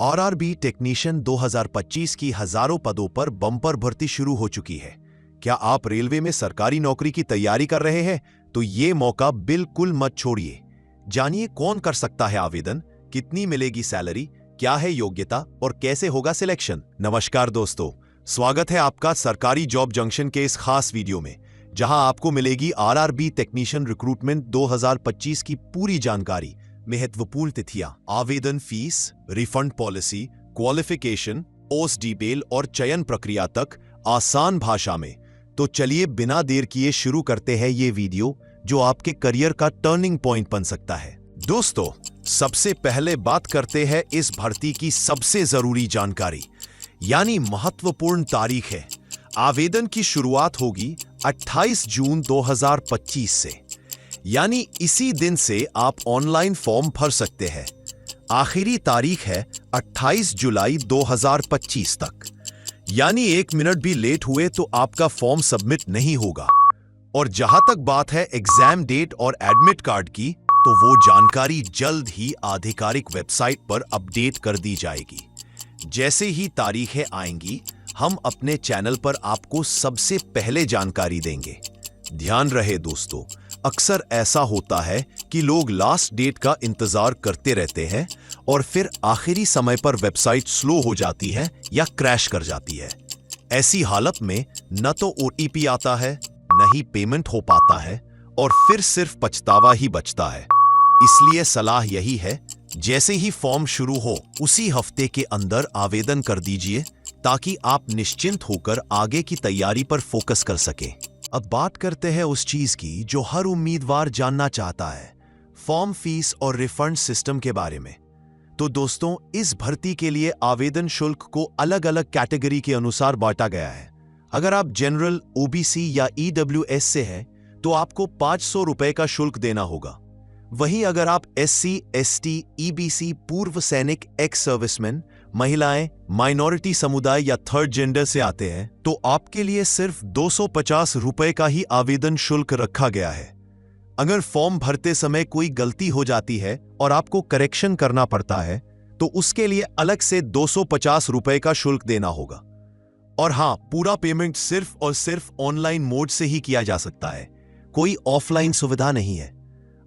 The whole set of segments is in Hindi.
आरआरबी टेक्नीशियन 2025 की हजारों पदों पर बम्पर भर्ती शुरू हो चुकी है। क्या आप रेलवे में सरकारी नौकरी की तैयारी कर रहे हैं? तो ये मौका बिल्कुल मत छोड़िए। जानिए कौन कर सकता है आवेदन, कितनी मिलेगी सैलरी, क्या है योग्यता और कैसे होगा सिलेक्शन। नमस्कार दोस्तों, स्वागत है आपका सरकारी जॉब जंक्शन के इस खास वीडियो में, जहां आपको मिलेगी आरआरबी टेक्नीशियन रिक्रूटमेंट 2025 की पूरी जानकारी, महत्वपूर्ण तिथियां, आवेदन fees, refund policy, qualification, post detail और चयन प्रक्रिया तक आसान भाषा में। तो चलिए बिना देर किए शुरू करते हैं ये वीडियो, जो आपके करियर का टर्निंग पॉइंट बन सकता है। दोस्तों, सबसे पहले बात करते हैं इस भर्ती की सबसे जरूरी जानकारी, यानी महत्वपूर्ण तारीख है। आवेदन की शुरुआत होगी 28 जून 2025 से, यानी इसी दिन से आप ऑनलाइन फॉर्म भर सकते हैं। आखिरी तारीख है 28 जुलाई 2025 तक, यानी 1 मिनट भी लेट हुए तो आपका फॉर्म सबमिट नहीं होगा। और जहां तक बात है एग्जाम डेट और एडमिट कार्ड की, तो वो जानकारी जल्द ही आधिकारिक वेबसाइट पर अपडेट कर दी जाएगी। जैसे ही तारीखें आएंगी, हम अपने चैनल पर आपको सबसे पहले जानकारी देंगे। ध्यान रहे दोस्तों, अक्सर ऐसा होता है कि लोग लास्ट डेट का इंतजार करते रहते हैं और फिर आखिरी समय पर वेबसाइट स्लो हो जाती है या क्रैश कर जाती है। ऐसी हालत में न तो ओटीपी आता है, न ही पेमेंट हो पाता है और फिर सिर्फ पछतावा ही बचता है। इसलिए सलाह यही है, जैसे ही फॉर्म शुरू हो उसी हफ्ते के अंदर आवेदन कर दीजिए, ताकि आप निश्चिंत होकर आगे की तैयारी पर फोकस कर सकें। अब बात करते हैं उस चीज की जो हर उम्मीदवार जानना चाहता है, फॉर्म फीस और रिफंड सिस्टम के बारे में। तो दोस्तों, इस भर्ती के लिए आवेदन शुल्क को अलग अलग कैटेगरी के अनुसार बांटा गया है। अगर आप जनरल, ओबीसी या ईडब्ल्यूएस से हैं, तो आपको 500 रुपए का शुल्क देना होगा। वहीं अगर आप एससी, एसटी, ईबीसी, पूर्व सैनिक, एक्स सर्विसमैन, महिलाएं, माइनॉरिटी समुदाय या थर्ड जेंडर से आते हैं, तो आपके लिए सिर्फ 250 रुपए का ही आवेदन शुल्क रखा गया है। अगर फॉर्म भरते समय कोई गलती हो जाती है और आपको करेक्शन करना पड़ता है, तो उसके लिए अलग से 250 रुपए का शुल्क देना होगा। और हां, पूरा पेमेंट सिर्फ और सिर्फ ऑनलाइन मोड से ही किया जा सकता है, कोई ऑफलाइन सुविधा नहीं है।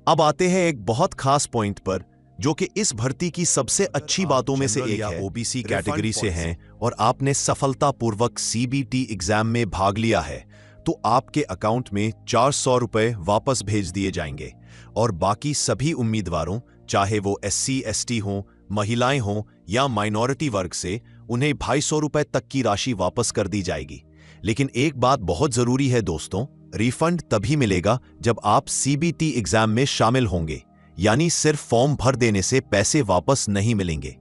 अब आते हैं एक बहुत खास पॉइंट पर, जो कि इस भर्ती की सबसे अच्छी बातों में से एक है। ओबीसी कैटेगरी से हैं और आपने सफलतापूर्वक सीबीटी एग्जाम में भाग लिया है, तो आपके अकाउंट में 400 रुपए वापस भेज दिए जाएंगे। और बाकी सभी उम्मीदवारों, चाहे वो एससी, एसटी हों, महिलाएं हों या माइनॉरिटी वर्ग से, उन्हें 250 रुपए तक की राशि वापस कर दी जाएगी। लेकिन एक बात बहुत जरूरी है दोस्तों, रिफंड तभी मिलेगा जब आप सीबीटी एग्जाम में शामिल होंगे, यानी सिर्फ फॉर्म भर देने से पैसे वापस नहीं मिलेंगे।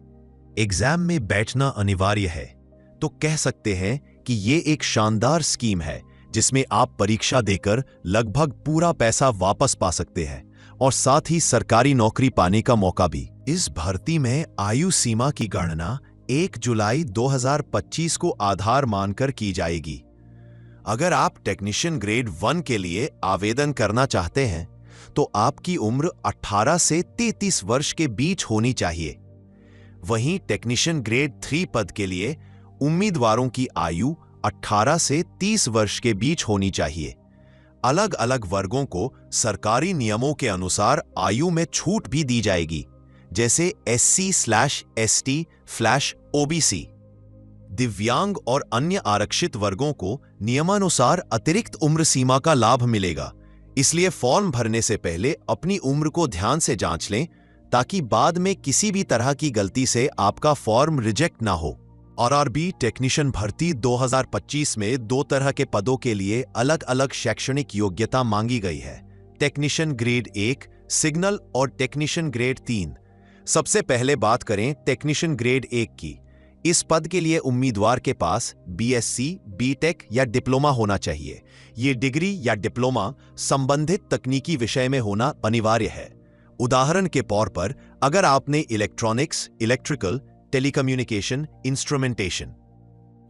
एग्जाम में बैठना अनिवार्य है, तो कह सकते हैं कि ये एक शानदार स्कीम है, जिसमें आप परीक्षा देकर लगभग पूरा पैसा वापस पा सकते हैं और साथ ही सरकारी नौकरी पाने का मौका भी। इस भर्ती में आयु सीमा की गणना 1 जुलाई 2025 को आधार मानकर की जाएगी। अगर आप टेक्नीशियन ग्रेड 1 के लिए आवेदन करना चाहते हैं, तो आपकी उम्र 18 से 33 वर्ष के बीच होनी चाहिए। वहीं टेक्नीशियन ग्रेड 3 पद के लिए उम्मीदवारों की आयु 18 से 30 वर्ष के बीच होनी चाहिए। अलग अलग वर्गों को सरकारी नियमों के अनुसार आयु में छूट भी दी जाएगी, जैसे SC/ST/OBC। दिव्यांग और अन्य आरक्षित वर्गों को नियमानुसार अतिरिक्त उम्र सीमा का लाभ मिलेगा। इसलिए फॉर्म भरने से पहले अपनी उम्र को ध्यान से जांच लें, ताकि बाद में किसी भी तरह की गलती से आपका फॉर्म रिजेक्ट ना हो। आरआरबी टेक्नीशियन भर्ती 2025 में 2 तरह के पदों के लिए अलग अलग शैक्षणिक योग्यता मांगी गई है। टेक्नीशियन ग्रेड 1 सिग्नल और टेक्नीशियन ग्रेड 3। सबसे पहले बात करें टेक्नीशियन ग्रेड 1 की। इस पद के लिए उम्मीदवार के पास बीएससी, बीटेक या डिप्लोमा होना चाहिए। ये डिग्री या डिप्लोमा संबंधित तकनीकी विषय में होना अनिवार्य है। उदाहरण के तौर पर, अगर आपने इलेक्ट्रॉनिक्स, इलेक्ट्रिकल, टेलीकम्युनिकेशन, इंस्ट्रूमेंटेशन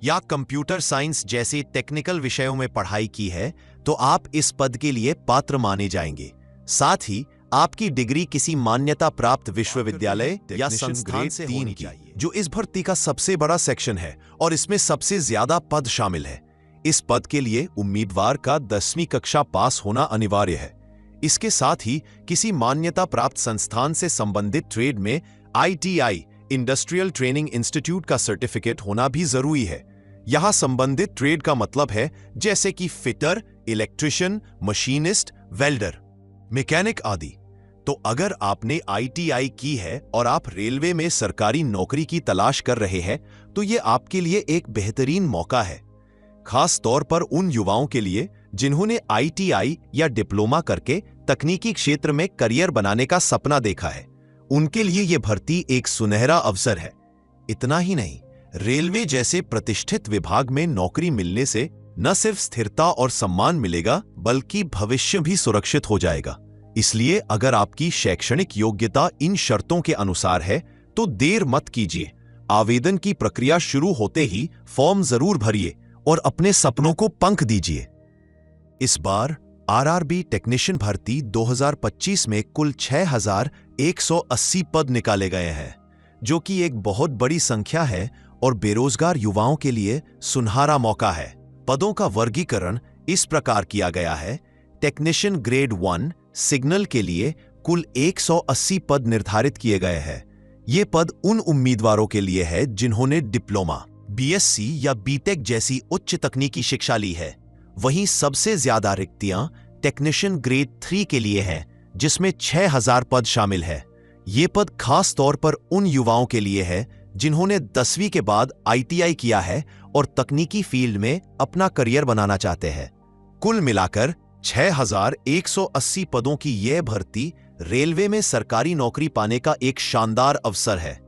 या कंप्यूटर साइंस जैसे टेक्निकल विषयों में पढ़ाई की है, तो आप इस पद के लिए पात्र माने जाएंगे। साथ ही आपकी डिग्री किसी मान्यता प्राप्त विश्वविद्यालय या संस्थान से होनी चाहिए, जो इस भर्ती का सबसे बड़ा सेक्शन है और इसमें सबसे ज्यादा पद शामिल है। इस पद के लिए उम्मीदवार का 10वीं कक्षा पास होना अनिवार्य है। इसके साथ ही किसी मान्यता प्राप्त संस्थान से संबंधित ट्रेड में ITI इंडस्ट्रियल ट्रेनिंग इंस्टीट्यूट का सर्टिफिकेट होना भी जरूरी है। यहां संबंधित ट्रेड का मतलब है जैसे कि fitter, electrician, machinist, welder, mechanic आदि। तो अगर आपने ITI की है और आप रेलवे में सरकारी नौकरी की तलाश कर रहे हैं तो ये आपके लिए एक बेहतरीन मौका है, खास तौर पर उन युवाओं के लिए जिन्होंने ITI या डिप्लोमा करके तकनीकी क्षेत्र में करियर बनाने का सपना देखा है। उनके लिए यह भर्ती एक सुनहरा अवसर है। इतना ही नहीं, रेलवे जैसे प्रतिष्ठित विभाग में नौकरी मिलने से न सिर्फ स्थिरता और सम्मान मिलेगा बल्कि भविष्य भी सुरक्षित हो जाएगा। इसलिए अगर आपकी शैक्षणिक योग्यता इन शर्तों के अनुसार है तो देर मत कीजिए। आवेदन की प्रक्रिया शुरू होते ही फॉर्म जरूर भरिए और अपने सपनों को पंख दीजिए। इस बार RRB टेक्नीशियन भर्ती 2025 में कुल 6180 पद निकाले गए हैं, जो कि एक बहुत बड़ी संख्या है और बेरोजगार युवाओं के लिए सुनहरा मौका है। पदों का वर्गीकरण इस प्रकार किया गया है। टेक्नीशियन ग्रेड 1 सिग्नल के लिए कुल 180 पद निर्धारित किए गए हैं। ये पद उन उम्मीदवारों के लिए है जिन्होंने डिप्लोमा, BSc या BTech जैसी उच्च तकनीकी शिक्षा ली है। वहीं सबसे ज्यादा रिक्तियां टेक्नीशियन ग्रेड 3 के लिए हैं, जिसमें 6000 पद शामिल है। ये पद खास तौर पर उन युवाओं के लिए है जिन्होंने 10वीं के बाद ITI किया है और तकनीकी फील्ड में अपना करियर बनाना चाहते हैं। कुल मिलाकर 6180 पदों की यह भर्ती रेलवे में सरकारी नौकरी पाने का एक शानदार अवसर है।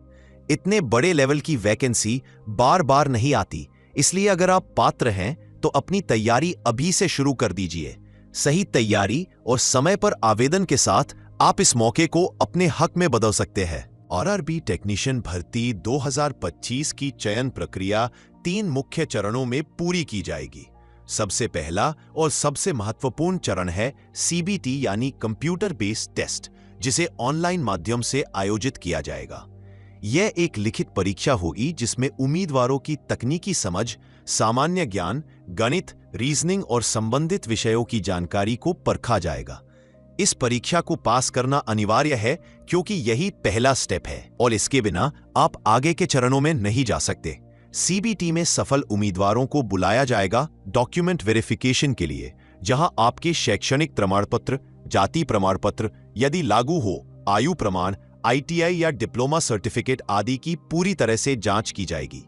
इतने बड़े लेवल की वैकेंसी बार बार नहीं आती, इसलिए अगर आप पात्र हैं तो अपनी तैयारी अभी से शुरू कर दीजिए। सही तैयारी और समय पर आवेदन के साथ आप इस मौके को अपने हक में बदल सकते हैं। RRB टेक्नीशियन भर्ती 2025 की चयन प्रक्रिया 3 मुख्य चरणों में पूरी की जाएगी। सबसे पहला और सबसे महत्वपूर्ण चरण है CBT यानी कंप्यूटर बेस्ड टेस्ट, जिसे ऑनलाइन माध्यम से आयोजित किया जाएगा। यह एक लिखित परीक्षा होगी जिसमें उम्मीदवारों की तकनीकी समझ, सामान्य ज्ञान, गणित, रीजनिंग और संबंधित विषयों की जानकारी को परखा जाएगा। इस परीक्षा को पास करना अनिवार्य है क्योंकि यही पहला स्टेप है और इसके बिना आप आगे के चरणों में नहीं जा सकते। CBT में सफल उम्मीदवारों को बुलाया जाएगा डॉक्यूमेंट वेरिफिकेशन के लिए, जहां आपके शैक्षणिक प्रमाण पत्र, जाति प्रमाण पत्र, यदि लागू हो, आयु प्रमाण, ITI या डिप्लोमा सर्टिफिकेट आदि की पूरी तरह से जांच की जाएगी।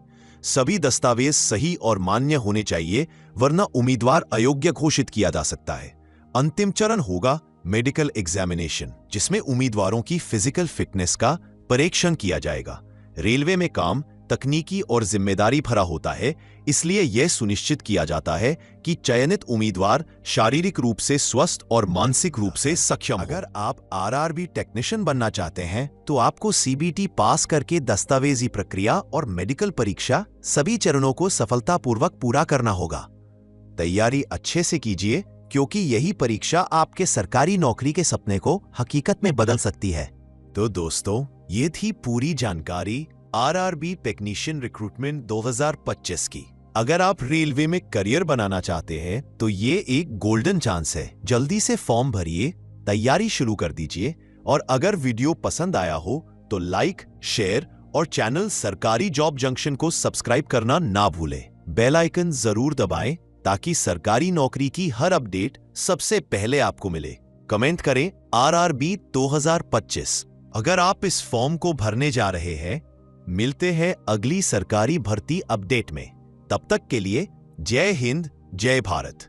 सभी दस्तावेज सही और मान्य होने चाहिए, वरना उम्मीदवार अयोग्य घोषित किया जा सकता है। अंतिम चरण होगा मेडिकल एग्जामिनेशन, जिसमें उम्मीदवारों की फिजिकल फिटनेस का परीक्षण किया जाएगा। रेलवे में काम तकनीकी और जिम्मेदारी भरा होता है, इसलिए यह सुनिश्चित किया जाता है कि चयनित उम्मीदवार शारीरिक रूप से स्वस्थ और मानसिक रूप से सक्षम हो। अगर आप RRB टेक्नीशियन बनना चाहते हैं तो आपको CBT पास करके दस्तावेजी प्रक्रिया और मेडिकल परीक्षा सभी चरणों को सफलतापूर्वक पूरा करना होगा। तैयारी अच्छे से कीजिए क्योंकि यही परीक्षा आपके सरकारी नौकरी के सपने को हकीकत में बदल सकती है। तो दोस्तों, ये थी पूरी जानकारी RRB टेक्नीशियन रिक्रूटमेंट 2025 की। अगर आप रेलवे में करियर बनाना चाहते हैं तो ये एक गोल्डन चांस है। जल्दी से फॉर्म भरिए, तैयारी शुरू कर दीजिए और अगर वीडियो पसंद आया हो तो लाइक, शेयर और चैनल सरकारी जॉब जंक्शन को सब्सक्राइब करना ना भूलें। बेल आइकन जरूर दबाएं ताकि सरकारी नौकरी की हर अपडेट सबसे पहले आपको मिले। कमेंट करें RRB 2025 अगर आप इस फॉर्म को भरने जा रहे हैं। मिलते हैं अगली सरकारी भर्ती अपडेट में। तब तक के लिए जय हिंद, जय भारत।